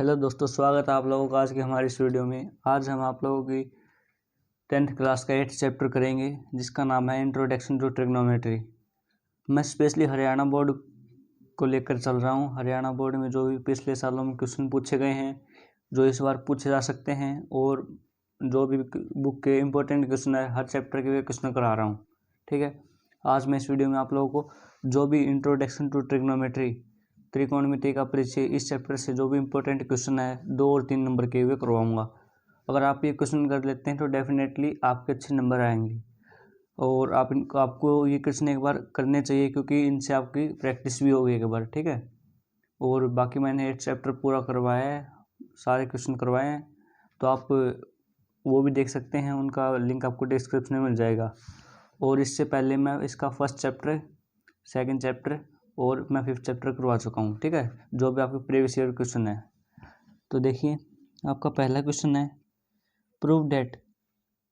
Hello दोस्तों, स्वागत है आप लोगों का आज की हमारी इस वीडियो में। आज हम आप लोगों की 10th क्लास का 8th चैप्टर करेंगे जिसका नाम है इंट्रोडक्शन टू ट्रिग्नोमेट्री। मैं स्पेशली हरियाणा बोर्ड को लेकर चल रहा हूं। हरियाणा बोर्ड में जो भी पिछले सालों में क्वेश्चन पूछे गए हैं, जो इस बार पूछे जा सकते हैं, और जो भी बुक के इम्पोर्टेंट क्वेश्चन है हर चैप्टर के क्वेश्चन करा रहा हूँ। ठीक है, आज मैं इस वीडियो में आप लोगों को जो भी इंट्रोडक्शन टू ट्रिग्नोमेट्री, त्रिकोणमिति का परिचय, इस चैप्टर से जो भी इम्पोर्टेंट क्वेश्चन है 2 और 3 नंबर के वे करवाऊंगा। अगर आप ये क्वेश्चन कर लेते हैं तो डेफिनेटली आपके अच्छे नंबर आएंगे। और आपको ये क्वेश्चन एक बार करने चाहिए क्योंकि इनसे आपकी प्रैक्टिस भी होगी एक बार। ठीक है, और बाकी मैंने 8 चैप्टर पूरा करवाया है, सारे क्वेश्चन करवाए हैं, तो आप वो भी देख सकते हैं। उनका लिंक आपको डिस्क्रिप्शन में मिल जाएगा। और इससे पहले मैं इसका फर्स्ट चैप्टर, सेकंड चैप्टर और मैं 5th चैप्टर करवा चुका हूँ। ठीक है, जो भी आपके प्रीवियस ईयर क्वेश्चन है। तो देखिए, आपका पहला क्वेश्चन है, prove that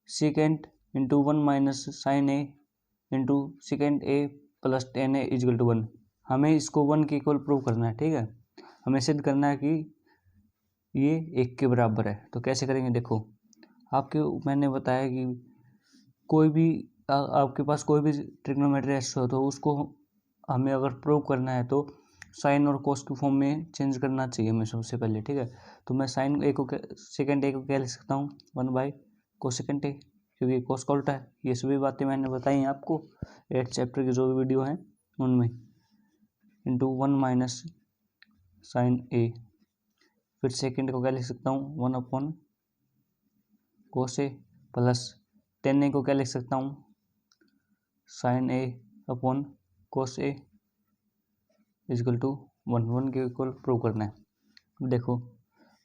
second into 1 minus sine A into second A plus tan A equal to 1। हमें इसको 1 के इक्वल प्रूव करना है। ठीक है, हमें सिद्ध करना है कि ये 1 के बराबर है। तो कैसे करेंगे, देखो मैंने बताया कि कोई भी आपके पास कोई भी ट्रिग्नोमेट्री एक्स हो तो उसको हमें अगर प्रूव करना है तो साइन और कोस की फॉर्म में चेंज करना चाहिए हमें सबसे पहले। ठीक है, तो मैं साइन ए को सेकेंड ए को क्या लिख सकता हूँ, 1 बाई कोसेकेंड ए, क्योंकि कोस का उल्टा है। ये सभी बातें मैंने बताई हैं आपको 8th चैप्टर की जो भी वीडियो हैं उनमें। इंटू 1 माइनस साइन ए, फिर सेकेंड को क्या लिख सकता हूँ, 1 upon cos A, plus tan A को क्या लिख सकता हूँ, sine A upon cos A equal to 1 के इक्वल प्रूव करना है। देखो,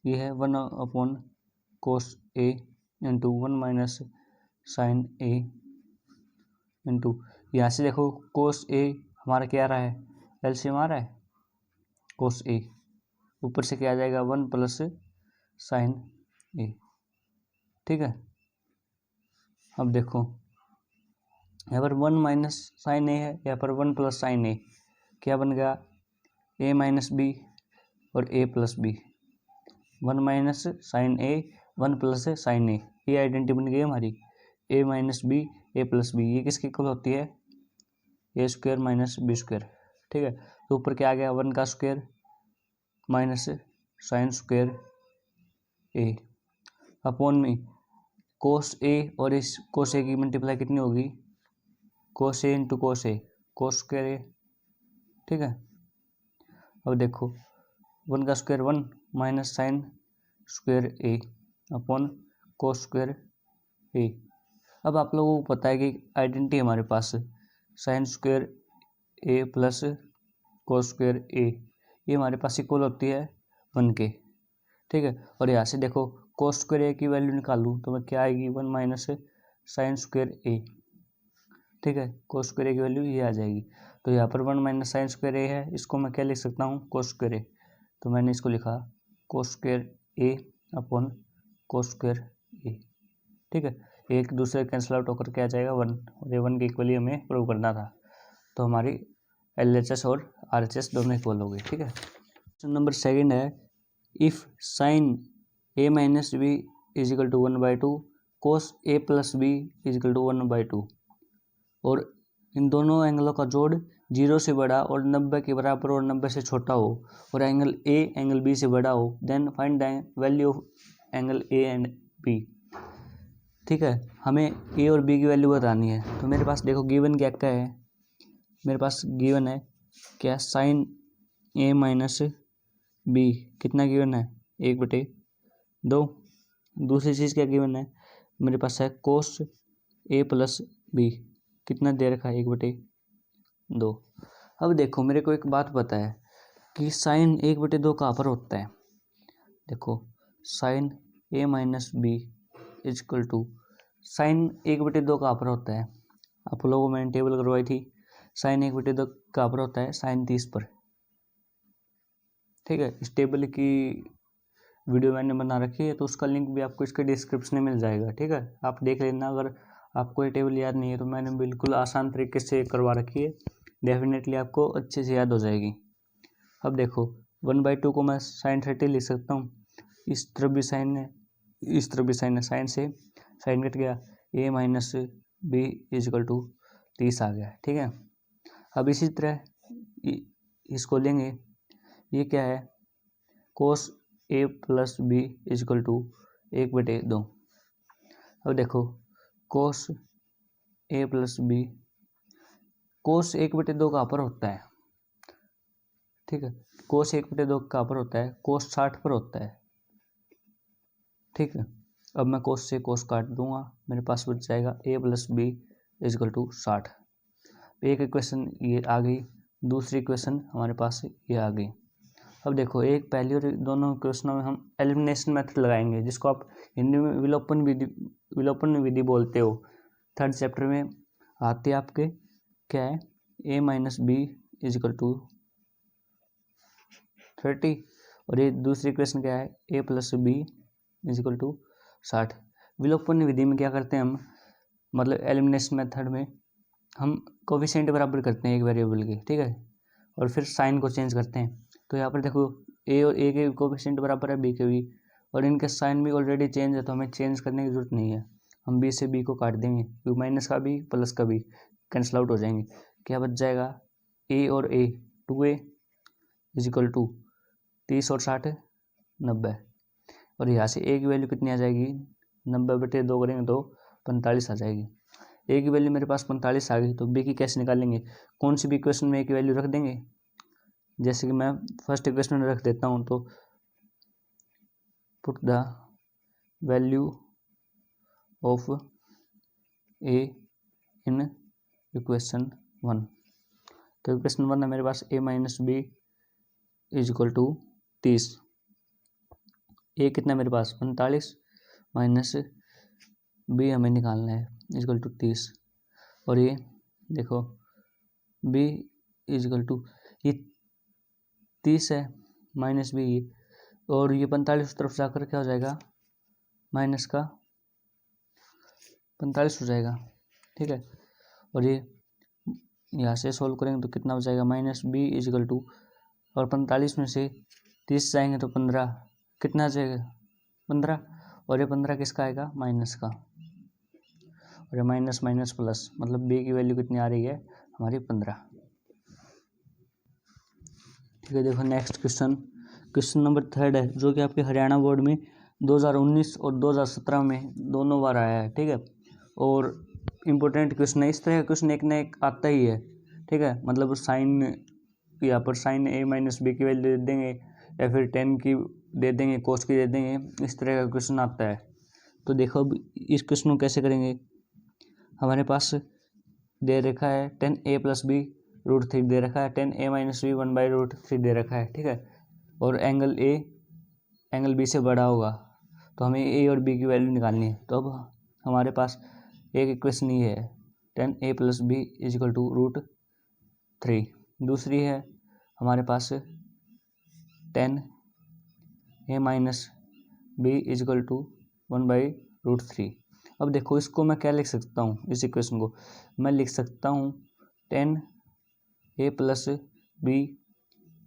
ये है 1 upon cos A into 1 minus sine A into, यहाँ से देखो कोस ए हमारा क्या आ रहा है, एलसीएम आ रहा है कोस ए, ऊपर से क्या आ जाएगा 1 प्लस साइन ए। ठीक है, अब देखो यहाँ पर 1 माइनस साइन ए है, यहाँ पर 1 प्लस साइन ए, क्या बन गया, ए माइनस बी और ए प्लस बी। 1 माइनस साइन ए, 1 प्लस साइन ए, ये आइडेंटिटी बन गई हमारी। ए माइनस बी, ए प्लस बी, ये किसकी इक्वल होती है, ए स्क्वायर माइनस बी स्क्वायर। ठीक है, तो ऊपर क्या आ गया, 1 का स्क्वायर माइनस साइन स्क्वायर ए अपॉन में कोस ए, और इस कोस ए की मल्टीप्लाई कितनी होगी, कोस ए इंटू कोस ए, कोस स्क्वायर ए। ठीक है, अब देखो 1 का स्क्वायर 1 माइनस साइन स्क्वायर ए अपॉन कोस स्क्वायर ए। अब आप लोगों को पता है कि आइडेंटिटी हमारे पास साइन स्क्वायर ए प्लस कोस स्क्वायर ए, ये हमारे पास इक्वल होती है 1 के। ठीक है, और यहाँ से देखो कोस स्क्वायर ए की वैल्यू निकालूँ तो मैं क्या आएगी, 1 माइनस साइन स्क्वायर ए। ठीक है, कोस स्क्वायर ए की वैल्यू ये आ जाएगी। तो यहाँ पर 1 माइनस साइन स्क्वायर ए है, इसको मैं क्या लिख सकता हूँ, कोस स्क्वायर ए। तो मैंने इसको लिखा कोस स्क्वायर ए अपॉन कोस स्क्वायर ए। ठीक है, एक दूसरे कैंसिल आउट होकर क्या आ जाएगा 1, और ये 1 के इक्वली हमें प्रूव करना था। तो हमारी LHS और RHS दोनों इक्वल हो गई। ठीक है, क्वेश्चन नंबर सेकंड है, if sine A minus B equal to 1/2 cos A plus B equal to 1/2, और इन दोनों एंगलों का जोड़ 0 से बड़ा और 90 के बराबर और 90 से छोटा हो, और एंगल ए एंगल बी से बड़ा हो, then find the value of angle A and B. ठीक है, हमें ए और बी की वैल्यू बतानी है। तो मेरे पास देखो गिवन क्या क्या है, मेरे पास गिवन है क्या, साइन ए माइनस बी, कितना गिवन है, 1/2। दूसरी चीज़ क्या गिवन है, मेरे पास है कोस ए प्लस बी, कितना दे रखा है, 1/2। अब देखो मेरे को एक बात पता है कि साइन 1/2 कहाँ पर होता है। देखो sine A minus B equal to, sine 1/2 कहाँ पर होता है, आप लोगों को मैंने टेबल करवाई थी, साइन 1/2 कहाँ पर होता है, साइन 30 पर। ठीक है, इस टेबल की वीडियो मैंने बना रखी है, तो उसका लिंक भी आपको इसके डिस्क्रिप्शन में मिल जाएगा। ठीक है, आप देख लेना। अगर आपको ये टेबल याद नहीं है तो मैंने बिल्कुल आसान तरीके से करवा रखी है, डेफिनेटली आपको अच्छे से याद हो जाएगी। अब देखो 1/2 को मैं sin 30 लिख सकता हूँ। इस तरफ भी साइन है, इस तरफ भी साइन है, साइन से साइन कट गया, a minus B equal to 30 आ गया। ठीक है, अब इसी तरह इसको लेंगे, ये क्या है, cos a plus B equal to 1/2। अब देखो cos a plus B, cos 1/2 कहाँ पर होता है, ठीक है, कोस 1/2 कहाँ पर होता है, कोस 60 पर होता है। ठीक है, अब मैं कोस से कोस काट दूंगा, मेरे पास बच जाएगा a plus B equal to 60। एक इक्वेशन ये आ गई, दूसरी इक्वेशन हमारे पास ये आ गई। अब देखो एक पहली और दोनों इक्वेशनों में हम एलिमिनेशन मेथड लगाएंगे, जिसको आप हिंदी में विलोपन विधि बोलते हो। थर्ड चैप्टर में आते आपके क्या है, a minus B equal to 30, और ये दूसरी इक्वेशन क्या है, a plus B equal to 60। विलोपन विधि में क्या करते हैं हम, मतलब एलिमिनेशन मेथड में हम कोफिशिएंट बराबर करते हैं एक वेरिएबल के, ठीक है, और फिर साइन को चेंज करते हैं। तो यहाँ पर देखो a और a के कोफिशिएंट बराबर है b के भी, और इनके साइन भी ऑलरेडी चेंज है, तो हमें चेंज करने की जरूरत नहीं है। हम b से b को काट देंगे, क्योंकि माइनस का b प्लस का b कैंसिल आउट हो जाएंगे। क्या बच जाएगा, a और a 2a इजिकल टू 30 और 60 90, और यहाँ से a की वैल्यू कितनी आ जाएगी, 90/2 करेंगे तो 45 आ जाएगी। a की वैल्यू मेरे पास 45 आ गई, तो b की कैसे निकालेंगे, कौन सी भी इक्वेशन में a की वैल्यू रख देंगे। जैसे कि मैं फर्स्ट इक्वेशन में रख देता हूँ, तो put the value of a in equation 1। तो इक्वेशन 1 है मेरे पास a minus B equal to 30। a कितना मेरे पास 45 माइनस b हमें निकालना है इजिकल टू 30, और ये देखो b इजिकल टू ये 30 है माइनस b, और ये 45 उस तरफ जाकर क्या हो जाएगा, माइनस का 45 हो जाएगा। ठीक है, और ये यहाँ से सोल्व करेंगे तो कितना हो जाएगा, माइनस बी इजिकल टू, और 45 में से 30 जाएंगे तो 15, कितना आ जाएगा 15, और ये 15 किसका आएगा, माइनस का, और ये माइनस माइनस प्लस, मतलब बी की वैल्यू कितनी आ रही है हमारी 15। ठीक है, देखो नेक्स्ट क्वेश्चन नंबर 3 है, जो कि आपके हरियाणा बोर्ड में 2019 और 2017 में दोनों बार आया है। ठीक है, और इम्पोर्टेंट क्वेश्चन है, इस तरह का क्वेश्चन एक ना एक आता ही है। ठीक है, मतलब साइन, यहाँ पर साइन a माइनस बी की वैल्यू दे देंगे, या फिर 10 की दे देंगे, कोस की दे देंगे, इस तरह का क्वेश्चन आता है। तो देखो अब इस क्वेश्चन को कैसे करेंगे, हमारे पास दे रखा है 10a प्लस बी √3 दे रखा है, 10a माइनस बी 1/√3 दे रखा है। ठीक है, और एंगल a एंगल b से बड़ा होगा, तो हमें a और b की वैल्यू निकालनी है। तो अब हमारे पास एक इक्वेशन ये है, 10a plus B equal to √3। दूसरी है हमारे पास 10a minus B equal to 1/√3। अब देखो इसको मैं क्या लिख सकता हूँ, इस इक्वेशन को मैं लिख सकता हूँ 10a plus B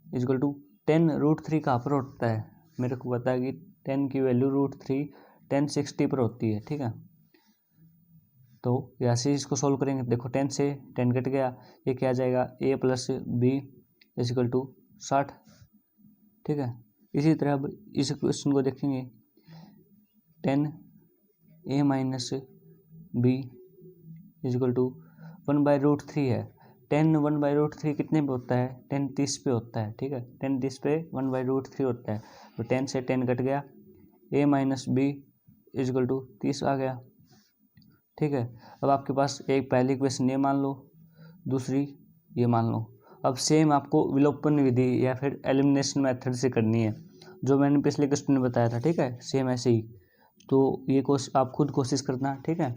equal to 10√3 कहाँ पर होता है, मेरे को पता है कि 10 की वैल्यू √3 1060 पर होती है। ठीक है, तो यहाँ से इसको सोल्व करेंगे, देखो 10 से 10 कट गया, ये क्या आ जाएगा, a plus B equal to 60। ठीक है, इसी तरह अब इस क्वेश्चन को देखेंगे, 10a minus B equal to 1/√3 है, 10 1/√3 कितने पे होता है, 10 30 पे होता है। ठीक है, 10 30 पे 1/√3 होता है, तो 10 से 10 कट गया, a minus B equal to 30 आ गया। ठीक है, अब आपके पास एक पहली इक्वेशन ये मान लो, दूसरी ये मान लो। अब सेम आपको विलोपन विधि या फिर एलिमिनेशन मेथड से करनी है, जो मैंने पिछले क्वेश्चन में बताया था। ठीक है, सेम ऐसे ही, तो ये आप खुद कोशिश करना। ठीक है,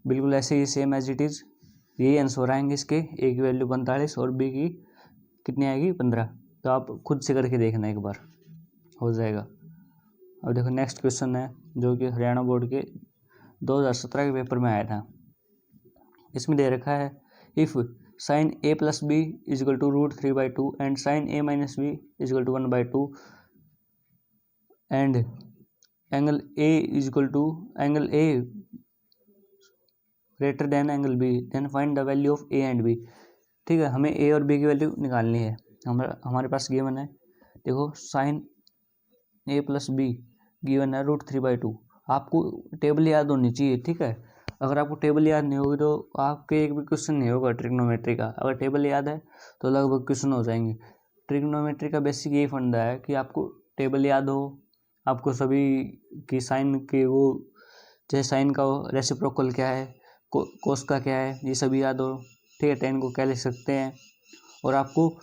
बिल्कुल ऐसे ही सेम एज इट इज़, यही आंसर आएंगे इसके, a की वैल्यू 45 और b की कितनी आएगी 15। तो आप खुद से करके देखना, एक बार हो जाएगा। अब देखो नेक्स्ट क्वेश्चन है, जो कि हरियाणा बोर्ड के 2017 के पेपर में आया था। इसमें दे रखा है, if sine A plus B equal to √3/2 and sine A minus B equal to 1/2 and angle A equal to angle A greater than angle B, then find the value of A and B. ठीक है, हमें ए और B की value निकालनी है। हमारे पास given है, देखो sine A plus B given है √3/2। आपको टेबल याद होनी चाहिए। ठीक है, अगर आपको टेबल याद नहीं होगी तो आपके एक भी क्वेश्चन नहीं होगा ट्रिग्नोमेट्री का। अगर टेबल याद है तो लगभग क्वेश्चन हो जाएंगे। ट्रिग्नोमेट्री का बेसिक यही फंडा है कि आपको टेबल याद हो, आपको सभी की साइन के वो, जैसे साइन का रेसिप्रोकल क्या है, कोस का क्या है, ये सभी याद हो। ठीक है, टेन को क्या लिख सकते हैं, और आपको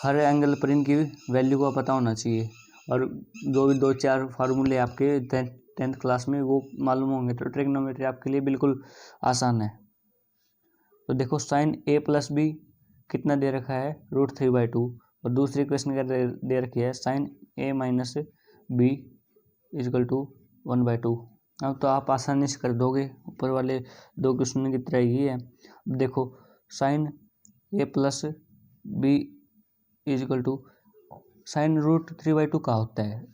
हर एंगल पर इनकी वैल्यू का पता होना चाहिए। और जो भी 2-4 फार्मूले आपके 10th क्लास में वो मालूम होंगे, तो ट्रिग्नोमेट्री आपके लिए बिल्कुल आसान है। तो देखो साइन ए प्लस बी कितना दे रखा है √3/2, और दूसरी क्वेश्चन क्या दे रखी है sine A minus B equal to 1/2। अब तो आप आसानी से कर दोगे, ऊपर वाले 2 क्वेश्चन की तरह ही है। देखो sine A plus B equal to sine √3/2 का होता है,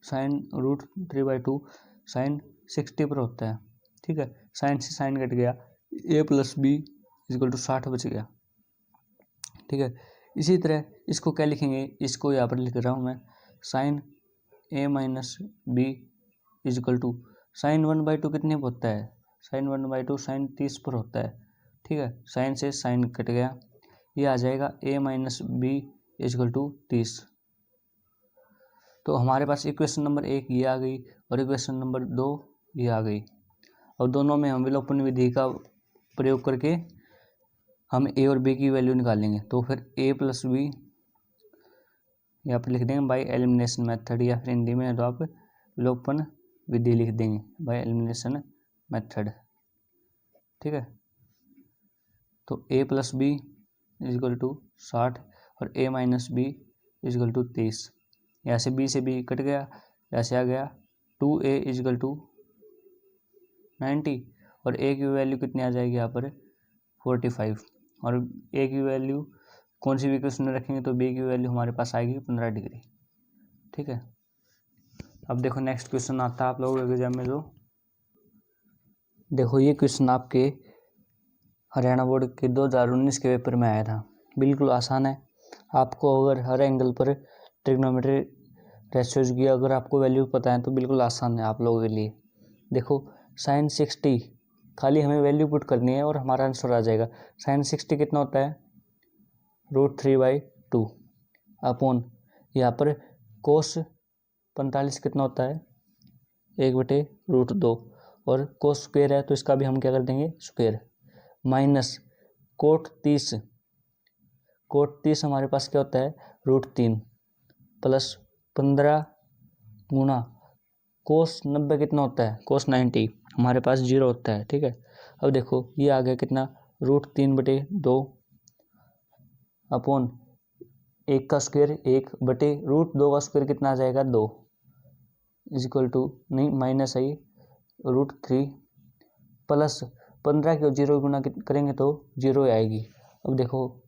साइन √3/2 साइन 60 पर होता है। ठीक है, साइन से साइन कट गया, ए प्लस बी इजिकल टू 60 बच गया। ठीक है, इसी तरह इसको क्या लिखेंगे, इसको यहाँ पर लिख रहा हूँ मैं, sine A minus B equal to sine 1/2 कितने पर होता है, साइन 1/2 साइन 30 पर होता है। ठीक है, साइन से साइन कट गया, ये आ जाएगा ए माइनस बी इजिकल टू 30। तो हमारे पास इक्वेशन नंबर 1 ये आ गई और इक्वेशन नंबर 2 ये आ गई। और दोनों में हम विलोपन विधि का प्रयोग करके हम ए और बी की वैल्यू निकालेंगे। तो फिर ए प्लस बी यहाँ पर लिख देंगे बाय एलिमिनेशन मेथड, या फिर हिंदी में तो आप विलोपन विधि लिख देंगे बाय एलिमिनेशन मेथड। ठीक है, तो ए प्लस बी इजिकल टू 60 और ए माइनस बी इजिकल टू 30। यहाँ से बी से बी कट गया, यहाँ से आ गया 2a इजिकल टू 90, और ए की वैल्यू कितनी आ जाएगी यहाँ पर 45, और ए की वैल्यू कौन सी भी क्वेश्चन में रखेंगे तो बी की वैल्यू हमारे पास आएगी 15 डिग्री। ठीक है, अब देखो नेक्स्ट क्वेश्चन आता है आप लोगों के एग्जाम में। जो देखो ये क्वेश्चन आपके हरियाणा बोर्ड के 2019 के पेपर में आया था, बिल्कुल आसान है। आपको अगर हर एंगल पर ट्रिग्नोमेट्री रेशियोज की अगर आपको वैल्यू पता है तो बिल्कुल आसान है आप लोगों के लिए। देखो साइन 60 खाली हमें वैल्यू पुट करनी है और हमारा आंसर आ जाएगा। साइन 60 कितना होता है √3/2 अपॉन यहाँ पर कोस 45 कितना होता है 1/√2, और कोस स्क्वेयर है तो इसका भी हम क्या कर देंगे स्क्वेयर, माइनस कोट 30 हमारे पास क्या होता है √3 प्लस 15 गुना कोस 90 कितना होता है कोस 90 हमारे पास 0 होता है। ठीक है, अब देखो ये आ गया कितना √3/2 अपॉन 1 का स्क्वेयर 1/√2 का स्क्वेयर कितना आ जाएगा 2 इजिकल टू नहीं माइनस आई √3 प्लस 15 के 0 गुना करेंगे तो 0 आएगी। अब देखो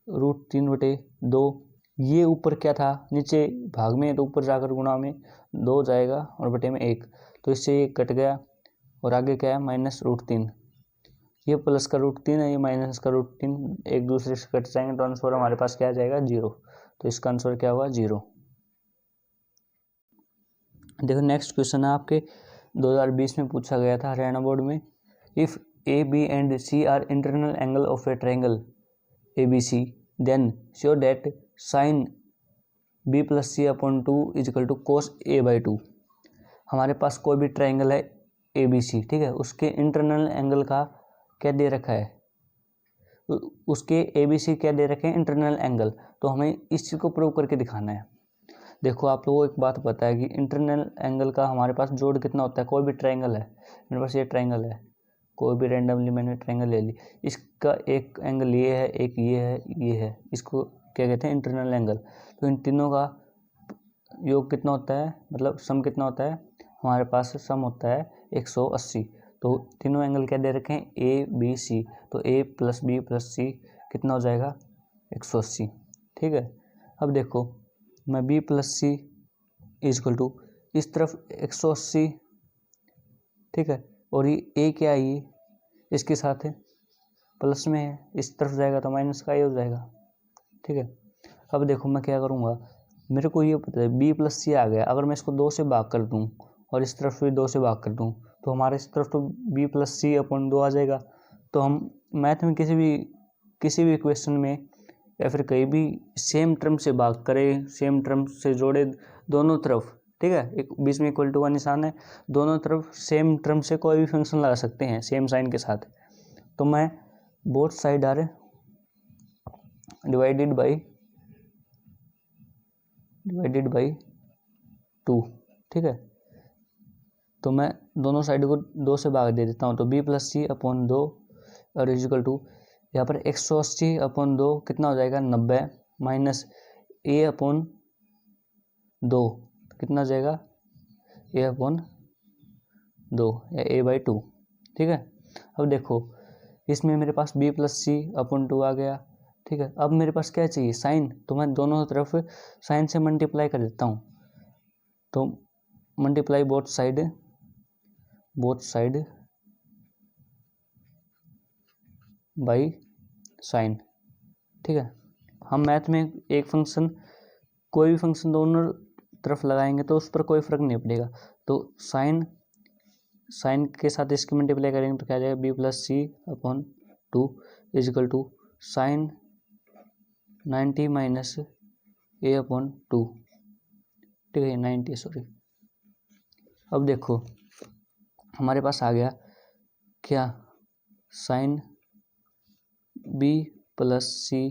√3/2 ये ऊपर क्या था नीचे भाग में, तो ऊपर जाकर गुणा में 2 जाएगा और बटे में 1, तो इससे ये कट गया और आगे क्या है माइनस √3। ये प्लस का √3 है, ये माइनस का √3 एक दूसरे से कट जाएंगे तो आंसर हमारे पास क्या आ जाएगा 0। तो इसका आंसर क्या हुआ 0। देखो नेक्स्ट क्वेश्चन है आपके 2020 में पूछा गया था हरियाणा बोर्ड में। If A B and C are internal angle of a triangle ABC then show that sine B + C upon 2 equal to cos A/2। हमारे पास कोई भी ट्रायंगल है ABC, ठीक है, उसके इंटरनल एंगल का क्या दे रखा है, उसके ABC क्या दे रखे हैं इंटरनल एंगल, तो हमें इस चीज़ को प्रूव करके दिखाना है। देखो आप लोगों को एक बात पता है कि इंटरनल एंगल का हमारे पास जोड़ कितना होता है, कोई भी ट्रायंगल है, मेरे पास ये ट्रायंगल है, कोई भी रैंडमली मैंने ट्रायंगल ले ली, इसका एक एंगल ये है, एक ये है, ये है, इसको क्या कहते हैं इंटरनल एंगल। तो इन तीनों का योग कितना होता है, मतलब सम कितना होता है, हमारे पास सम होता है 180। तो तीनों एंगल क्या दे रखे हैं A B C, तो A + B + C कितना हो जाएगा 180। ठीक है, अब देखो मैं b plus C equal to इस तरफ 180, ठीक है, और ये a क्या है, ये इसके साथ है प्लस में है, इस तरफ जाएगा तो माइनस का ही हो जाएगा। ठीक है, अब देखो मैं क्या करूँगा, मेरे को ये पता है b प्लस सी आ गया, अगर मैं इसको 2 से भाग कर दूँ और इस तरफ भी 2 से भाग कर दूँ तो हमारे इस तरफ तो b प्लस सी अपॉन 2 आ जाएगा। तो हम मैथ में किसी भी इक्वेशन में या फिर कहीं भी सेम टर्म से भाग करें, सेम टर्म से जोड़े दोनों तरफ, ठीक है, एक बीच में इक्वल टू का निशान है, दोनों तरफ सेम टर्म से कोई भी फंक्शन लगा सकते हैं सेम साइन के साथ। तो मैं both side are divided by 2, ठीक है, तो मैं दोनों साइड को 2 से भाग दे देता हूँ, तो b प्लस सी अपॉन 2 और इजिकल टू यहाँ पर 180 अपॉन 2 कितना हो जाएगा 90 माइनस a अपॉन 2 कितना हो जाएगा a अपॉन 2 या a बाई 2। ठीक है, अब देखो इसमें मेरे पास b प्लस सी अपॉन 2 आ गया। ठीक है, अब मेरे पास क्या चाहिए साइन, तो मैं दोनों तरफ साइन से मल्टीप्लाई कर देता हूँ, तो multiply both side by sine. ठीक है, हम मैथ में एक फंक्शन कोई भी फंक्शन दोनों तरफ लगाएंगे तो उस पर कोई फर्क नहीं पड़ेगा, तो साइन के साथ इसकी मल्टीप्लाई करेंगे तो क्या आ जाएगा b plus C upon 2 equal to sine 90 minus a upon 2। ठीक है, 90 सॉरी। अब देखो हमारे पास आ गया क्या sine b plus C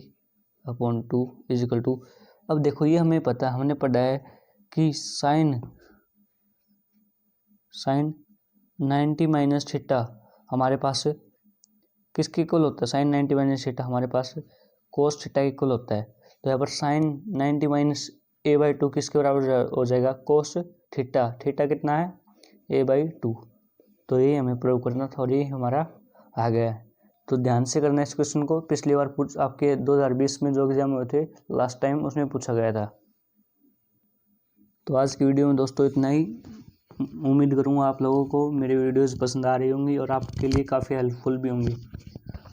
upon 2 equal to, अब देखो ये हमें पता है, हमने पढ़ा है कि साइन 90 माइनस थीटा हमारे पास किसके इक्वल होता है, साइन 90 माइनस थीटा हमारे पास कोस थीटा इक्वल होता है। तो यहाँ पर साइन 90 माइनस a बाई 2 किसके बराबर हो जाएगा कोस थीटा, थीटा कितना है a बाई 2। तो ये हमें प्रूव करना था और ये हमारा आ गया है। तो ध्यान से करना इस क्वेश्चन को, पिछली बार आपके 2020 में जो एग्जाम हुए थे लास्ट टाइम उसमें पूछा गया था। तो आज की वीडियो में दोस्तों इतना ही, उम्मीद करूँगा आप लोगों को मेरी वीडियोस पसंद आ रही होंगी और आपके लिए काफ़ी हेल्पफुल भी होंगी।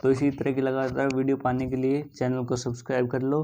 तो इसी तरह की लगातार वीडियो पाने के लिए चैनल को सब्सक्राइब कर लो।